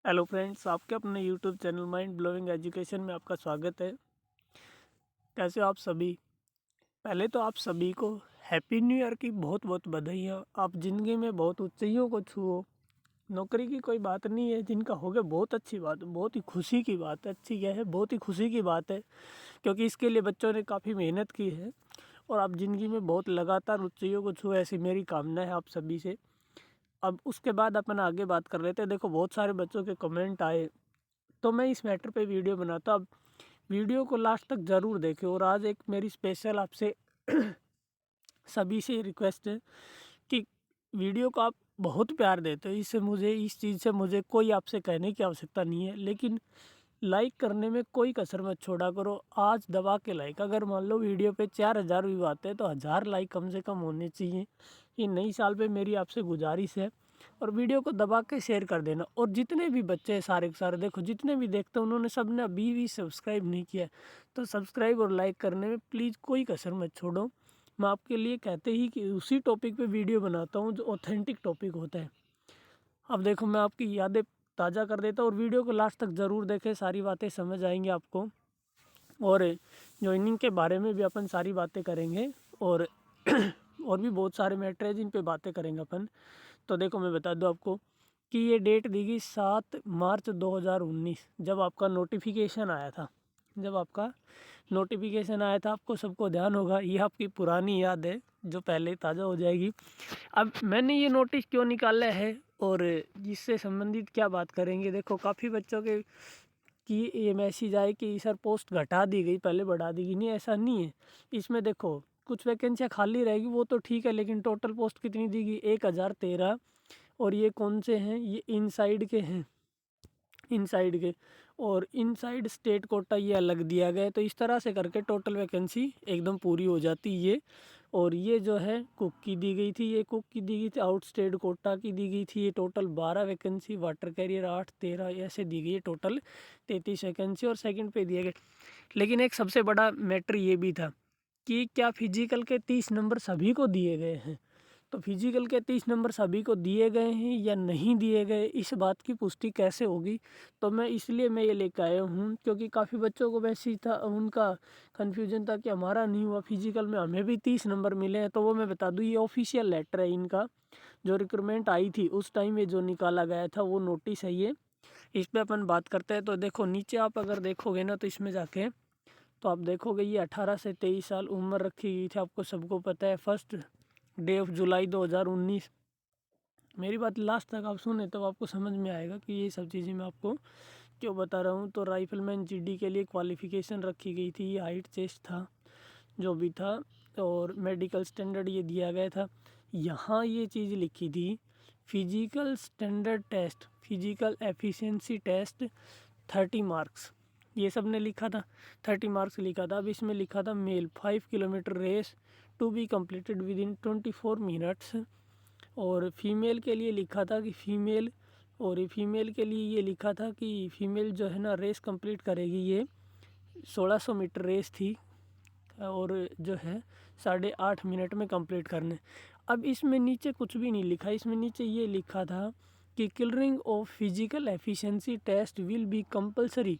Hello friends, आपके अपने YouTube channel mind blowing education में आपका स्वागत है। कैसे हो आप सभी? पहले तो आप सभी को हैप्पी न्यू ईयर की बहुत बहुत बधाइयाँ। आप ज़िंदगी में बहुत ऊंचाइयों को छुओ। नौकरी की कोई बात नहीं है, जिनका हो गया बहुत अच्छी बात, बहुत ही खुशी की बात है। अच्छी क्या है, बहुत ही खुशी की बात है, क्योंकि इसके लिए बच्चों ने काफ़ी मेहनत की है और आप ज़िंदगी में बहुत लगातार ऊंचाइयों को छुए, ऐसी मेरी कामना है आप सभी से। अब उसके बाद अपन आगे बात कर लेते हैं। देखो, बहुत सारे बच्चों के कमेंट आए, तो मैं इस मैटर पे वीडियो बनाता। अब वीडियो को लास्ट तक ज़रूर देखें। और आज एक मेरी स्पेशल आपसे सभी से रिक्वेस्ट है कि वीडियो को आप बहुत प्यार देते हो, इससे मुझे इस चीज़ से मुझे कोई आपसे कहने की आवश्यकता नहीं है, लेकिन लाइक करने में कोई कसर मत छोड़ा करो। आज दबा के लाइक, अगर मान लो वीडियो पे 4,000 व्यू आते हैं तो 1,000 लाइक कम से कम होने चाहिए। ये नई साल पे मेरी आपसे गुजारिश है। और वीडियो को दबा के शेयर कर देना। और जितने भी बच्चे हैं सारे के सारे, देखो जितने भी देखते हैं उन्होंने सब ने अभी भी सब्सक्राइब नहीं किया है, तो सब्सक्राइब और लाइक करने में प्लीज़ कोई कसर मत छोड़ो। मैं आपके लिए कहते ही कि उसी टॉपिक पे वीडियो बनाता हूँ जो ऑथेंटिक टॉपिक होता है। अब देखो, मैं आपकी यादें ताज़ा कर देता हूँ और वीडियो को लास्ट तक ज़रूर देखें, सारी बातें समझ आएंगी आपको। और ज्वाइनिंग के बारे में भी अपन सारी बातें करेंगे। और और भी बहुत सारे मैटर है जिन पे बातें करेंगे अपन। तो देखो, मैं बता दूं आपको कि ये डेट दी गई 7 मार्च 2019, जब आपका नोटिफिकेशन आया था। जब आपका नोटिफिकेशन आया था, आपको सबको ध्यान होगा, ये आपकी पुरानी याद है जो पहले ताज़ा हो जाएगी। अब मैंने ये नोटिस क्यों निकाला है और जिससे संबंधित क्या बात करेंगे। देखो, काफ़ी बच्चों के कि ये मैसेज आए कि सर पोस्ट घटा दी गई, पहले बढ़ा दी गई। नहीं, ऐसा नहीं है। इसमें देखो, कुछ वैकेंसियाँ खाली रहेगी वो तो ठीक है, लेकिन टोटल पोस्ट कितनी दी गई? 1013। और ये कौन से हैं? ये इनसाइड के हैं, इनसाइड के। और इनसाइड स्टेट कोटा ये अलग दिया गया है। तो इस तरह से करके टोटल वैकेंसी एकदम पूरी हो जाती है ये। और ये जो है कुक की दी गई थी, ये कुक की दी गई थी, आउट स्टेट कोटा की दी गई थी। ये टोटल 12 वैकेंसी, वाटर कैरियर 8, 13 ऐसे दी गई है, टोटल 33 वैकेंसी और सेकंड पे दिए गए। लेकिन एक सबसे बड़ा मैटर ये भी था कि क्या फिजिकल के 30 नंबर सभी को दिए गए हैं। तो फिजिकल के 30 नंबर सभी को दिए गए हैं या नहीं दिए गए, इस बात की पुष्टि कैसे होगी? तो मैं ये लेकर आया हूँ, क्योंकि काफ़ी बच्चों को वैसे था, उनका कन्फ्यूजन था कि हमारा नहीं हुआ फिजिकल में, हमें भी 30 नंबर मिले हैं। तो वो मैं बता दूँ, ये ऑफिशियल लेटर है इनका, जो रिक्रूटमेंट आई थी उस टाइम ये जो निकाला गया था वो नोटिस है ये। इस पर अपन बात करते हैं। तो देखो, नीचे आप अगर देखोगे ना, तो इसमें जाके तो आप देखोगे ये 18 से 23 साल उम्र रखी गई थी। आपको सबको पता है, फर्स्ट डे ऑफ जुलाई 2019। मेरी बात लास्ट तक आप सुने तो आपको समझ में आएगा कि ये सब चीज़ें मैं आपको क्यों बता रहा हूँ। तो राइफलमैन जीडी के लिए क्वालिफ़िकेशन रखी गई थी, ये हाइट चेस्ट था जो भी था, और मेडिकल स्टैंडर्ड ये दिया गया था। यहाँ ये चीज़ लिखी थी, physical standard test, physical efficiency test 30 marks, ये सब ने लिखा था। 30 मार्क्स लिखा था। अब इसमें लिखा था male 5 kilometre race to be completed within 24 minutes. और फीमेल के लिए लिखा था कि फीमेल, और फीमेल के लिए ये लिखा था कि फीमेल जो है ना रेस कंप्लीट करेगी, ये 1600 मीटर रेस थी और जो है 8.5 मिनट में कंप्लीट करने। अब इसमें नीचे कुछ भी नहीं लिखा, इसमें नीचे ये लिखा था कि clearing of physical efficiency test will be compulsory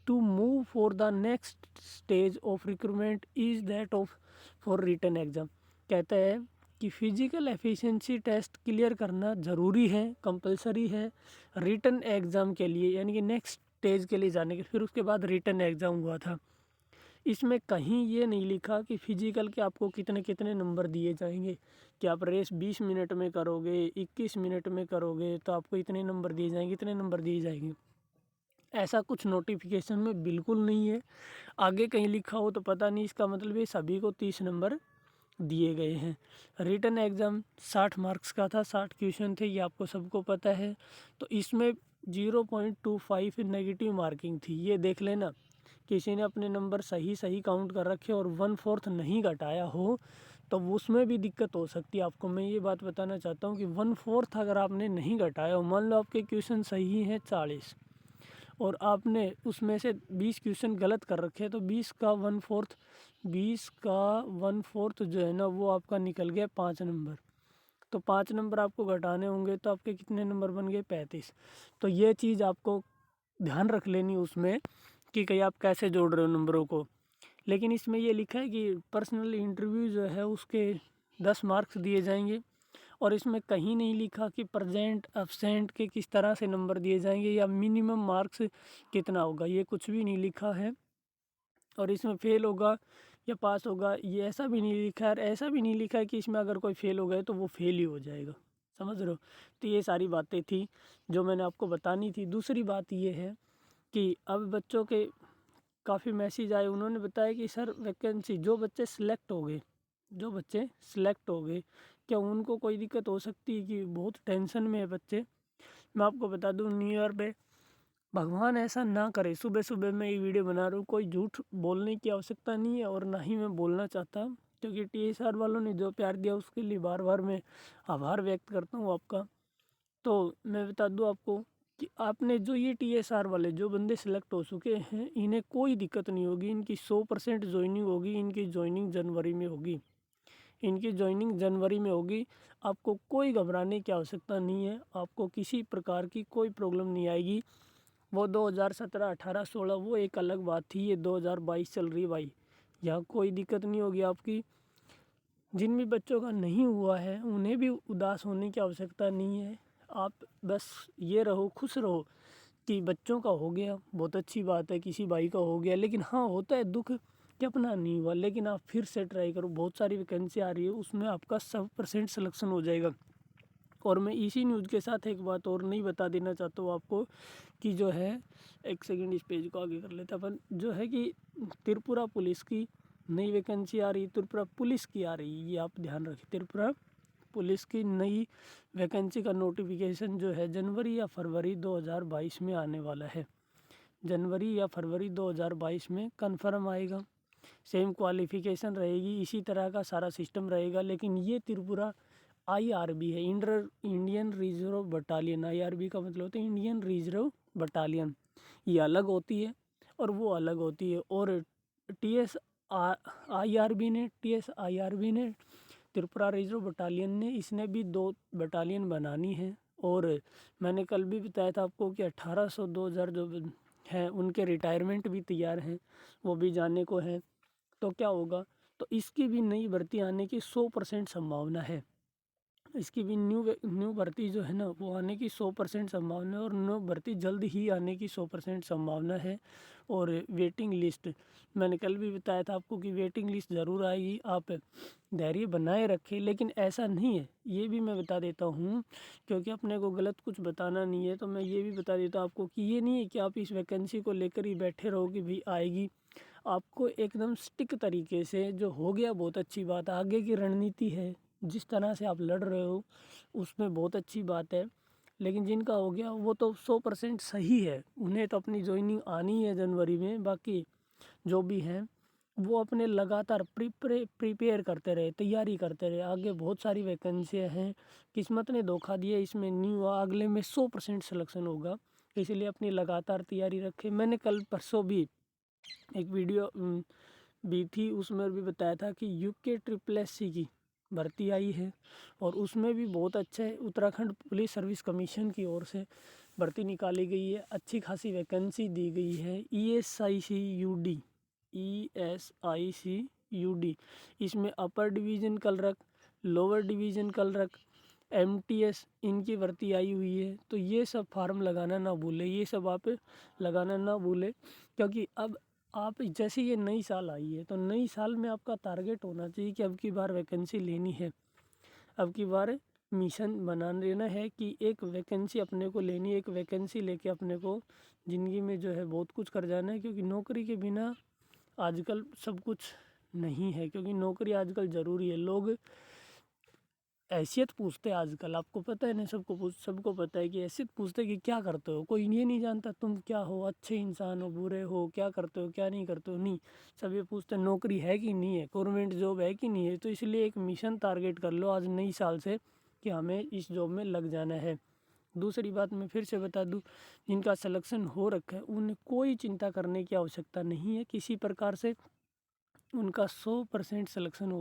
to move for the next stage of recruitment is that of for written exam. कहता है कि फिजिकल एफिशिएंसी टेस्ट क्लियर करना ज़रूरी है, कंपलसरी है रिटन एग्ज़ाम के लिए, यानी कि नेक्स्ट स्टेज के लिए जाने के। फिर उसके बाद रिटन एग्ज़ाम हुआ था। इसमें कहीं ये नहीं लिखा कि फिजिकल के आपको कितने कितने नंबर दिए जाएंगे, कि आप रेस 20 मिनट में करोगे, 21 मिनट में करोगे तो आपको इतने नंबर दिए जाएंगे, इतने नंबर दिए जाएंगे। ऐसा कुछ नोटिफिकेशन में बिल्कुल नहीं है। आगे कहीं लिखा हो तो पता नहीं, इसका मतलब ये सभी को 30 नंबर दिए गए हैं। रिटन एग्ज़ाम 60 मार्क्स का था, 60 क्वेश्चन थे, ये आपको सबको पता है। तो इसमें 0.25 नेगेटिव मार्किंग थी, ये देख लेना। किसी ने अपने नंबर सही सही काउंट कर रखे और 1/4 नहीं घटाया हो तो उसमें भी दिक्कत हो सकती है आपको। मैं ये बात बताना चाहता हूँ कि 1/4 अगर आपने नहीं घटाया हो, मान लो आपके क्वेश्चन सही हैं 40 और आपने उसमें से 20 क्वेश्चन गलत कर रखे, तो 20 का 1/4, 20 का 1/4 जो है ना वो आपका निकल गया 5 नंबर। तो 5 नंबर आपको घटाने होंगे तो आपके कितने नंबर बन गए 35। तो ये चीज़ आपको ध्यान रख लेनी उसमें कि कहीं आप कैसे जोड़ रहे हो नंबरों को। लेकिन इसमें ये लिखा है कि पर्सनल इंटरव्यू जो है उसके 10 मार्क्स दिए जाएंगे, और इसमें कहीं नहीं लिखा कि प्रेजेंट एब्सेंट के किस तरह से नंबर दिए जाएंगे या मिनिमम मार्क्स कितना होगा, ये कुछ भी नहीं लिखा है। और इसमें फेल होगा या पास होगा ये ऐसा भी नहीं लिखा है, और ऐसा भी नहीं लिखा है कि इसमें अगर कोई फेल हो गए तो वो फेल ही हो जाएगा। समझ रहे हो? तो ये सारी बातें थी जो मैंने आपको बतानी थी। दूसरी बात ये है कि अब बच्चों के काफ़ी मैसेज आए, उन्होंने बताया कि सर वैकेंसी जो बच्चे सिलेक्ट हो गए क्या उनको कोई दिक्कत हो सकती है, कि बहुत टेंशन में है बच्चे। मैं आपको बता दूं, न्यू ईयर पे भगवान ऐसा ना करे, सुबह सुबह मैं ये वीडियो बना रहा हूँ, कोई झूठ बोलने की आवश्यकता नहीं है और ना ही मैं बोलना चाहता, क्योंकि TSR वालों ने जो प्यार दिया उसके लिए बार बार मैं आभार व्यक्त करता हूँ आपका। तो मैं बता दूँ आपको कि आपने जो ये TSR वाले जो बंदे सेलेक्ट हो चुके हैं इन्हें कोई दिक्कत नहीं होगी, इनकी 100% ज्वाइनिंग होगी, इनकी ज्वाइनिंग जनवरी में होगी, इनकी ज्वाइनिंग जनवरी में होगी। आपको कोई घबराने की आवश्यकता नहीं है, आपको किसी प्रकार की कोई प्रॉब्लम नहीं आएगी। वो 2017 18 16 वो एक अलग बात थी, ये 2022 चल रही है भाई, यहाँ कोई दिक्कत नहीं होगी आपकी। जिन भी बच्चों का नहीं हुआ है उन्हें भी उदास होने की आवश्यकता नहीं है। आप बस ये रहो, खुश रहो कि बच्चों का हो गया, बहुत अच्छी बात है, किसी भाई का हो गया। लेकिन हाँ, होता है दुख कि अपना नहीं हुआ, लेकिन आप फिर से ट्राई करो, बहुत सारी वैकेंसी आ रही है, उसमें आपका 100% सिलेक्शन हो जाएगा। और मैं इसी न्यूज़ के साथ एक बात और नहीं बता देना चाहता हूँ आपको कि जो है, एक सेकंड इस पेज को आगे कर लेते अपन, जो है कि त्रिपुरा पुलिस की नई वैकेंसी आ रही, त्रिपुरा पुलिस की आ रही है, ये आप ध्यान रखें। त्रिपुरा पुलिस की नई वैकेंसी का नोटिफिकेशन जो है जनवरी या फरवरी 2022 में आने वाला है, जनवरी या फरवरी 2022 में कन्फर्म आएगा। सेम क्वालिफिकेशन रहेगी, इसी तरह का सारा सिस्टम रहेगा। लेकिन ये त्रिपुरा IRB है, इंडियन रिजर्व बटालियन। IRB का मतलब होता है इंडियन रिजर्व बटालियन, ये अलग होती है और वो अलग होती है। और TSIRB ने त्रिपुरा रिजर्व बटालियन ने इसने भी 2 बटालियन बनानी है। और मैंने कल भी बताया था आपको कि 1800 2000 जो हैं उनके रिटायरमेंट भी तैयार हैं, वो भी जाने को है। तो क्या होगा, तो इसकी भी नई भर्ती आने की 100% संभावना है। इसकी भी न्यू भर्ती जो है ना वो आने की 100% संभावना है, और न्यू भर्ती जल्द ही आने की 100% संभावना है। और वेटिंग लिस्ट मैंने कल भी बताया था आपको कि वेटिंग लिस्ट ज़रूर आएगी, आप धैर्य बनाए रखें। लेकिन ऐसा नहीं है, ये भी मैं बता देता हूँ, क्योंकि अपने को गलत कुछ बताना नहीं है, तो मैं ये भी बता देता हूँ आपको कि ये नहीं है कि आप इस वैकेंसी को लेकर ही बैठे रहो कि भाई आएगी। आपको एकदम स्टिक तरीके से, जो हो गया बहुत अच्छी बात, आगे की रणनीति है जिस तरह से आप लड़ रहे हो उसमें बहुत अच्छी बात है। लेकिन जिनका हो गया वो तो 100% सही है, उन्हें तो अपनी ज्वाइनिंग आनी है जनवरी में। बाकी जो भी हैं वो अपने लगातार प्रिपेयर करते रहे, तैयारी करते रहे, आगे बहुत सारी वैकेंसियाँ हैं। किस्मत ने धोखा दिया, इसमें नहीं हुआ, अगले में 100% सिलेक्शन होगा, इसलिए अपनी लगातार तैयारी रखें। मैंने कल परसों भी एक वीडियो भी थी, उसमें भी बताया था कि UK SSS की भर्ती आई है, और उसमें भी बहुत अच्छा है, उत्तराखंड पुलिस सर्विस कमीशन की ओर से भर्ती निकाली गई है, अच्छी खासी वैकेंसी दी गई है। ESICUD इसमें अपर division clerk, lower division clerk, MTS इनकी भर्ती आई हुई है। तो ये सब फार्म लगाना ना भूले, ये सब आप लगाना ना भूले, क्योंकि अब आप जैसे ये नई साल आई है तो नई साल में आपका टारगेट होना चाहिए कि अब की बार वैकेंसी लेनी है, अब की बार मिशन बना लेना है कि एक वैकेंसी अपने को लेनी है, एक वैकेंसी लेके अपने को ज़िंदगी में जो है बहुत कुछ कर जाना है। क्योंकि नौकरी के बिना आजकल सब कुछ नहीं है, क्योंकि नौकरी आजकल ज़रूरी है। लोग हैसियत पूछते हैं आजकल, आपको पता है ना, सबको पता है कि हैसियत पूछते हैं कि क्या करते हो, कोई ये नहीं जानता तुम क्या हो, अच्छे इंसान हो, बुरे हो, क्या करते हो, क्या नहीं करते हो, नहीं, सब ये पूछते हैं नौकरी है कि नहीं है, गवर्नमेंट जॉब है कि नहीं है। तो इसलिए एक मिशन टारगेट कर लो आज नई साल से कि हमें इस जॉब में लग जाना है। दूसरी बात मैं फिर से बता दूं, जिनका सिलेक्शन हो रखा है उन्हें कोई चिंता करने की आवश्यकता नहीं है किसी प्रकार से। उनका 100% सिलेक्शन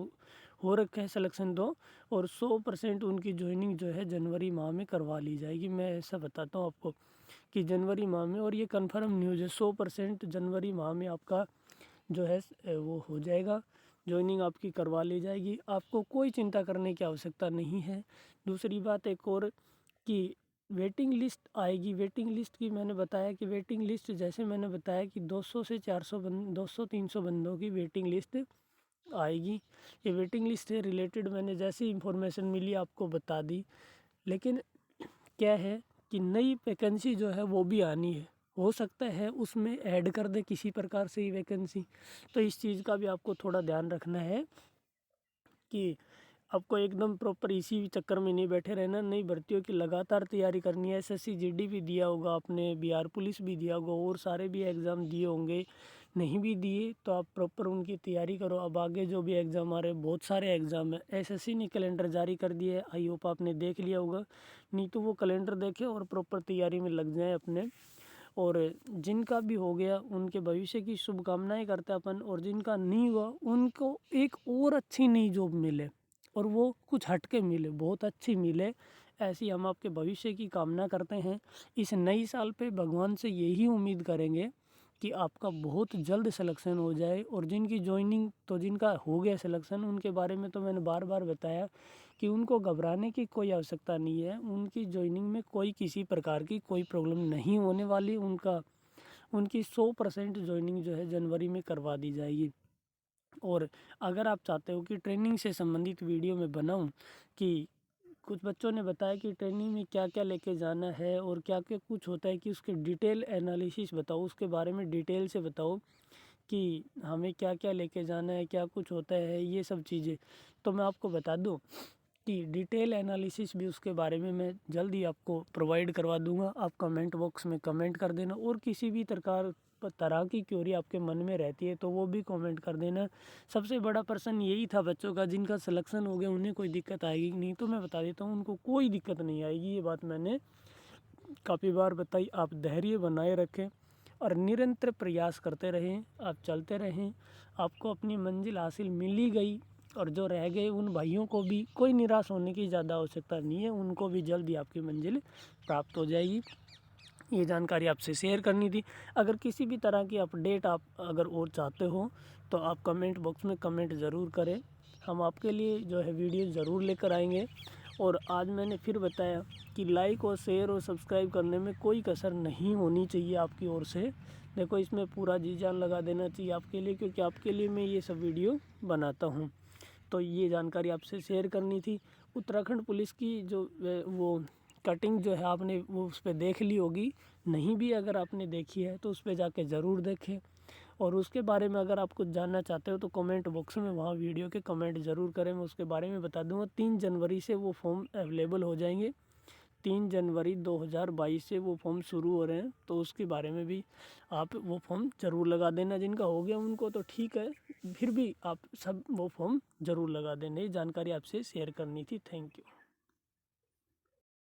हो रखा है सिलेक्शन तो, और 100% उनकी जॉइनिंग जो है जनवरी माह में करवा ली जाएगी। मैं ऐसा बताता हूँ आपको कि जनवरी माह में, और ये कंफर्म न्यूज़ है, 100% जनवरी माह में आपका जो है वो हो जाएगा, जॉइनिंग आपकी करवा ली जाएगी। आपको कोई चिंता करने की आवश्यकता नहीं है। दूसरी बात एक और कि वेटिंग लिस्ट आएगी। वेटिंग लिस्ट की मैंने बताया कि वेटिंग लिस्ट, जैसे मैंने बताया कि 200 से 400 200-300 बंदों की वेटिंग लिस्ट आएगी। ये वेटिंग लिस्ट से रिलेटेड मैंने जैसी इंफॉर्मेशन मिली आपको बता दी। लेकिन क्या है कि नई वैकेंसी जो है वो भी आनी है, हो सकता है उसमें ऐड कर दे किसी प्रकार से ही वैकेंसी। तो इस चीज़ का भी आपको थोड़ा ध्यान रखना है कि आपको एकदम प्रॉपर इसी चक्कर में नहीं बैठे रहना। नई भर्तियों की लगातार तैयारी करनी है। एसएससी जीडी भी दिया होगा आपने, बिहार पुलिस भी दिया होगा, और सारे भी एग्ज़ाम दिए होंगे। नहीं भी दिए तो आप प्रॉपर उनकी तैयारी करो। अब आगे जो भी एग्ज़ाम आ रहे हैं, बहुत सारे एग्ज़ाम है। एसएससी ने कैलेंडर जारी कर दिया है, आई होप आपने देख लिया होगा। नहीं तो वो कैलेंडर देखें और प्रॉपर तैयारी में लग जाएँ अपने। और जिनका भी हो गया उनके भविष्य की शुभकामनाएं करते हैं अपन, और जिनका नहीं हुआ उनको एक और अच्छी नई जॉब मिले, और वो कुछ हटके मिले, बहुत अच्छी मिले, ऐसी हम आपके भविष्य की कामना करते हैं। इस नई साल पे भगवान से यही उम्मीद करेंगे कि आपका बहुत जल्द सिलेक्शन हो जाए। और जिनकी जॉइनिंग, तो जिनका हो गया सिलेक्शन, उनके बारे में तो मैंने बार बार बताया कि उनको घबराने की कोई आवश्यकता नहीं है। उनकी जॉइनिंग में कोई किसी प्रकार की कोई प्रॉब्लम नहीं होने वाली। उनकी 100% जॉइनिंग जो है जनवरी में करवा दी जाएगी। और अगर आप चाहते हो कि ट्रेनिंग से संबंधित वीडियो में बनाऊं, कि कुछ बच्चों ने बताया कि ट्रेनिंग में क्या क्या लेके जाना है और क्या क्या कुछ होता है, कि उसके डिटेल एनालिसिस बताओ, उसके बारे में डिटेल से बताओ कि हमें क्या क्या लेके जाना है, क्या कुछ होता है, ये सब चीज़ें। तो मैं आपको बता दूं कि डिटेल एनालिसिस भी उसके बारे में मैं जल्द ही आपको प्रोवाइड करवा दूंगा। आप कमेंट बॉक्स में कमेंट कर देना, और किसी भी तरह की क्यूरी आपके मन में रहती है तो वो भी कमेंट कर देना। सबसे बड़ा प्रश्न यही था बच्चों का, जिनका सिलेक्शन हो गया उन्हें कोई दिक्कत आएगी कि नहीं, तो मैं बता देता हूँ उनको कोई दिक्कत नहीं आएगी। ये बात मैंने काफ़ी बार बताई। आप धैर्य बनाए रखें और निरंतर प्रयास करते रहें, आप चलते रहें, आपको अपनी मंजिल हासिल मिल ही गई। और जो रह गए उन भाइयों को भी कोई निराश होने की ज़्यादा आवश्यकता नहीं है, उनको भी जल्दी आपकी मंजिल प्राप्त हो जाएगी। ये जानकारी आपसे शेयर करनी थी। अगर किसी भी तरह की अपडेट आप अगर और चाहते हो तो आप कमेंट बॉक्स में कमेंट ज़रूर करें, हम आपके लिए जो है वीडियो ज़रूर लेकर आएंगे। और आज मैंने फिर बताया कि लाइक और शेयर और सब्सक्राइब करने में कोई कसर नहीं होनी चाहिए आपकी ओर से। देखो, इसमें पूरा जी जान लगा देना चाहिए आपके लिए, क्योंकि आपके लिए मैं ये सब वीडियो बनाता हूँ। तो ये जानकारी आपसे शेयर करनी थी। उत्तराखंड पुलिस की जो वो कटिंग जो है आपने वो उस पर देख ली होगी, नहीं भी अगर आपने देखी है तो उस पर जाके ज़रूर देखें। और उसके बारे में अगर आप कुछ जानना चाहते हो तो कमेंट बॉक्स में वहाँ वीडियो के कमेंट ज़रूर करें, मैं उसके बारे में बता दूंगा। 3 जनवरी से वो फॉर्म अवेलेबल हो जाएंगे। 3 जनवरी 2022 से वो फॉर्म शुरू हो रहे हैं, तो उसके बारे में भी आप वो फॉर्म ज़रूर लगा देना। जिनका हो गया उनको तो ठीक है, फिर भी आप सब वो फॉर्म ज़रूर लगा देना। ये जानकारी आपसे शेयर करनी थी। Thank you.